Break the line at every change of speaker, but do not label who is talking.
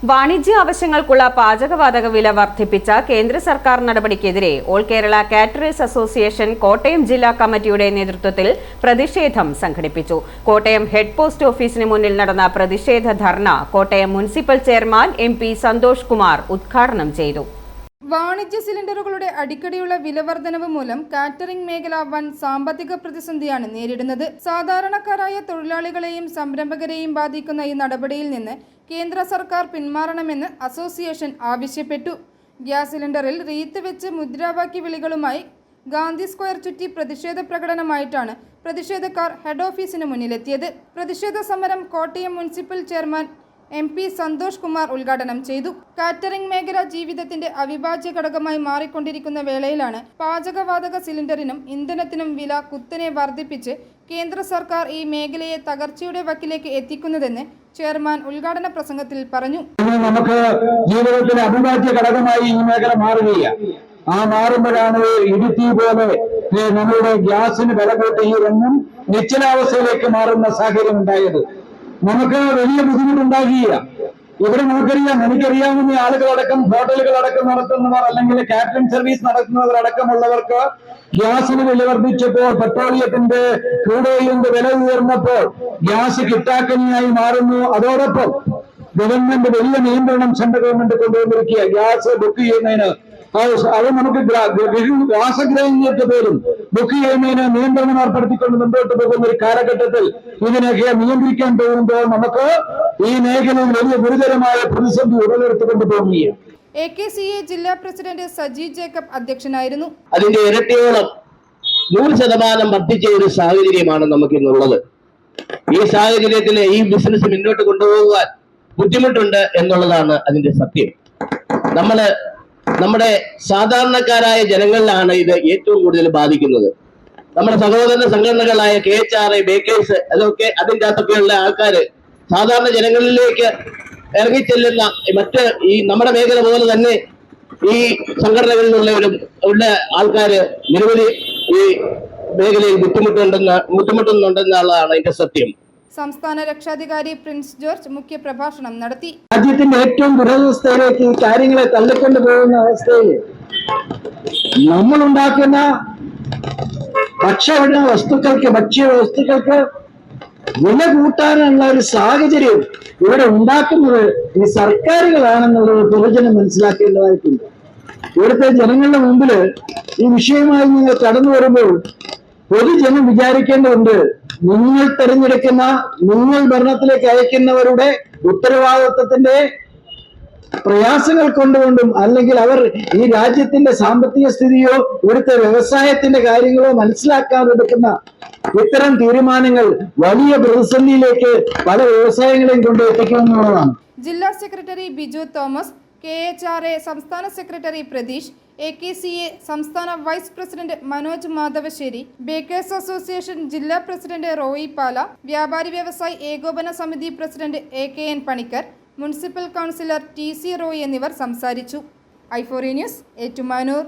വാണിജ്യ ആവശ്യങ്ങൾക്കുള്ള പാചകവാതക വില വർദ്ധിപ്പിച്ച കേന്ദ്ര സർക്കാർ നടപടിക്കെതിരെ all Kerala caterers association Kottayam ജില്ലാ കമ്മിറ്റിയുടെ നേതൃത്വത്തിൽ പ്രതിഷേധം സംഘടിപ്പിച്ചു. കോട്ടയം ഹെഡ് പോസ്റ്റ് ഓഫീസിന് മുന്നിൽ നടന്ന പ്രതിഷേധ ധർണ Kottayam municipal chairman MP Santhosh Kumar ഉദ്ഘാടനം ചെയ്തു.
വാണിജ്യ സിലിണ്ടറുകളുടെ അടിക്കടിയുള്ള വിലവർദ്ധനവ് മൂലം കാറ്ററിംഗ് മേഖല വൻ സാമ്പത്തിക പ്രതിസന്ധിയാണ് നേരിടുന്നത്. സാധാരണക്കാരായ തൊഴിലാളികളെയും സംരംഭകരെയും ബാധിക്കുന്ന ഈ നടപടിയിൽ നിന്ന് കേന്ദ്ര സർക്കാർ പിന്മാറണമെന്ന് അസോസിയേഷൻ ആവശ്യപ്പെട്ടു. ഗ്യാസ് സിലിണ്ടറിൽ റീത്ത് വെച്ച് മുദ്രാവാക്യ വിളികളുമായി ഗാന്ധി സ്ക്വയർ ചുറ്റി പ്രതിഷേധ പ്രകടനമായിട്ടാണ് പ്രതിഷേധക്കാർ ഹെഡ് ഓഫീസിന് മുന്നിലെത്തിയത്. പ്രതിഷേധ സമരം Kottayam municipal chairman MP Santhosh Kumar ഉദ്ഘാടനം ചെയ്തു. കാറ്ററിംഗ് മേഖല ജീവിതത്തിന്റെ അവിഭാജ്യ ഘടകമായി മാറിക്കൊണ്ടിരിക്കുന്ന വേളയിലാണ് പാചകവാതക സിലിണ്ടറിനും ഇന്ധനത്തിനും വില കുത്തനെ വർദ്ധിപ്പിച്ച് കേന്ദ്ര സർക്കാർ ഈ മേഖലയെ തകർച്ചയുടെ വക്കിലേക്ക് എത്തിക്കുന്നതെന്ന് ചെയർമാൻ ഉദ്ഘാടന പ്രസംഗത്തിൽ പറഞ്ഞു.
നമുക്ക് ജീവിതത്തിലെ അവിഭാജ്യ ഘടകമായി ഈ മേഖല മാറുകയാണ്. ആ മാറുമ്പോഴാണ് ഇടുത്തി പോലെ നമ്മളുടെ ഗ്യാസിന് വില കൂട്ടി ഈ രംഗം നിശ്ചലാവസ്ഥയിലേക്ക് മാറുന്ന സാഹചര്യം ഉണ്ടായത്. നമുക്ക് വലിയ ബുദ്ധിമുട്ടുണ്ടാകുക. ഇവിടെ നമുക്കറിയാം, എനിക്കറിയാവുന്ന ആളുകളടക്കം ഹോട്ടലുകളടക്കം നടത്തുന്നവർ അല്ലെങ്കിൽ കാറ്ററിംഗ് സർവീസ് നടത്തുന്നവരടക്കമുള്ളവർക്ക് ഗ്യാസിന് വില വർദ്ധിച്ചപ്പോൾ, പെട്രോളിയത്തിന്റെ ക്രൂഡ് ഓയിലിന്റെ വില ഉയർന്നപ്പോൾ ഗ്യാസ് കിട്ടാക്കനിയായി മാറുന്നു. അതോടൊപ്പം ഗവൺമെന്റ് വലിയ നിയന്ത്രണം സെൻട്രൽ ഗവൺമെന്റ് കൊണ്ടുവന്നിരിക്കുക. ഗ്യാസ് ബുക്ക് ചെയ്യുന്നതിന് അത് നമുക്ക് വാസഗ്രഹങ്ങൾക്ക് പോലും ബുക്ക് ചെയ്യുന്നതിന് നിയന്ത്രണം ഏർപ്പെടുത്തിക്കൊണ്ട് മുമ്പോട്ട് പോകുന്ന ഒരു കാലഘട്ടത്തിൽ ഇതിനൊക്കെ നിയന്ത്രിക്കാൻ പോകുമ്പോൾ നമുക്ക് ഈ മേഖലയിൽ വലിയ ഗുരുതരമായ പ്രതിസന്ധി ഉടലെടുത്തുകൊണ്ട് പോവുകയാണ്.
AKCA ജില്ലാ പ്രസിഡന്റ് സജി ജേക്കബ് അധ്യക്ഷനായിരുന്നു.
അതിന്റെ ഇരട്ടിയോളം 100% വർദ്ധിച്ച ഒരു സാഹചര്യമാണ് നമുക്കിന്നുള്ളത്. ഈ സാഹചര്യത്തിൽ ഈ ബിസിനസ് മുന്നോട്ട് കൊണ്ടുപോകാൻ ബുദ്ധിമുട്ടുണ്ട് എന്നുള്ളതാണ് അതിന്റെ സത്യം. നമ്മുടെ സാധാരണക്കാരായ ജനങ്ങളിലാണ് ഇത് ഏറ്റവും കൂടുതൽ ബാധിക്കുന്നത്. നമ്മുടെ സഹോദര സംഘടനകളായ KHRA, ബേക്കേഴ്സ്, അതൊക്കെ അതിൻ്റെ അകത്തൊക്കെയുള്ള ആൾക്കാര് സാധാരണ ജനങ്ങളിലേക്ക് ഇറങ്ങിച്ചെല്ലുന്ന മറ്റ് ഈ നമ്മുടെ മേഖല പോലെ തന്നെ ഈ സംഘടനകളിലുള്ള ആൾക്കാര് നിരവധി ഈ മേഖലയിൽ ബുദ്ധിമുട്ടുന്നുണ്ടെന്നുള്ളതാണ് അതിന്റെ സത്യം.
സംസ്ഥാന രക്ഷാധികാരി പ്രിൻസ് ജോർജ് മുഖ്യപ്രഭാഷണം നടത്തി.
രാജ്യത്തിന്റെ ഏറ്റവും ദുരവസ്ഥയിലേക്ക് ഈ കാര്യങ്ങളെ തള്ളിക്കൊണ്ടു പോകുന്ന അവസ്ഥയിൽ നമ്മളുണ്ടാക്കുന്ന ഭക്ഷ്യ വസ്തുക്കൾക്ക് വില കൂട്ടാനുള്ള ഒരു സാഹചര്യം ഇവിടെ ഉണ്ടാക്കുന്നത് ഈ സർക്കാരുകളാണെന്നുള്ളത് പൊതുജനം മനസ്സിലാക്കേണ്ടതായിട്ടുണ്ട്. ഇവിടുത്തെ ജനങ്ങളുടെ മുമ്പില് ഈ വിഷയമായി നിങ്ങൾ കടന്നു വരുമ്പോൾ പൊതുജനം വിചാരിക്കേണ്ടതുണ്ട്, നിങ്ങൾ തെരഞ്ഞെടുക്കുന്ന, നിങ്ങൾ ഭരണത്തിലേക്ക് അയക്കുന്നവരുടെ ഉത്തരവാദിത്വത്തിന്റെ പ്രയാസങ്ങൾ കൊണ്ടുകൊണ്ടും അല്ലെങ്കിൽ അവർ ഈ രാജ്യത്തിന്റെ സാമ്പത്തിക സ്ഥിതിയോ ഇവിടുത്തെ വ്യവസായത്തിന്റെ കാര്യങ്ങളോ മനസ്സിലാക്കാതെ എടുക്കുന്ന ഇത്തരം തീരുമാനങ്ങൾ വലിയ പ്രതിസന്ധിയിലേക്ക് പല വ്യവസായങ്ങളെയും കൊണ്ട് എത്തിക്കുമെന്നുള്ളതാണ്.
ജില്ലാ സെക്രട്ടറി ബിജു തോമസ്, KHRA സംസ്ഥാന സെക്രട്ടറി പ്രതീഷ്, AKCA സംസ്ഥാന vice president Manoj Madhavassery, bakers association ജില്ലാ പ്രസിഡന്റ് റോയി പാല, വ്യാപാരി വ്യവസായി ഏകോപന സമിതി president AKN Panicker, municipal councillor TC Roy എന്നിവർ സംസാരിച്ചു. i4 news, Ettumanoor.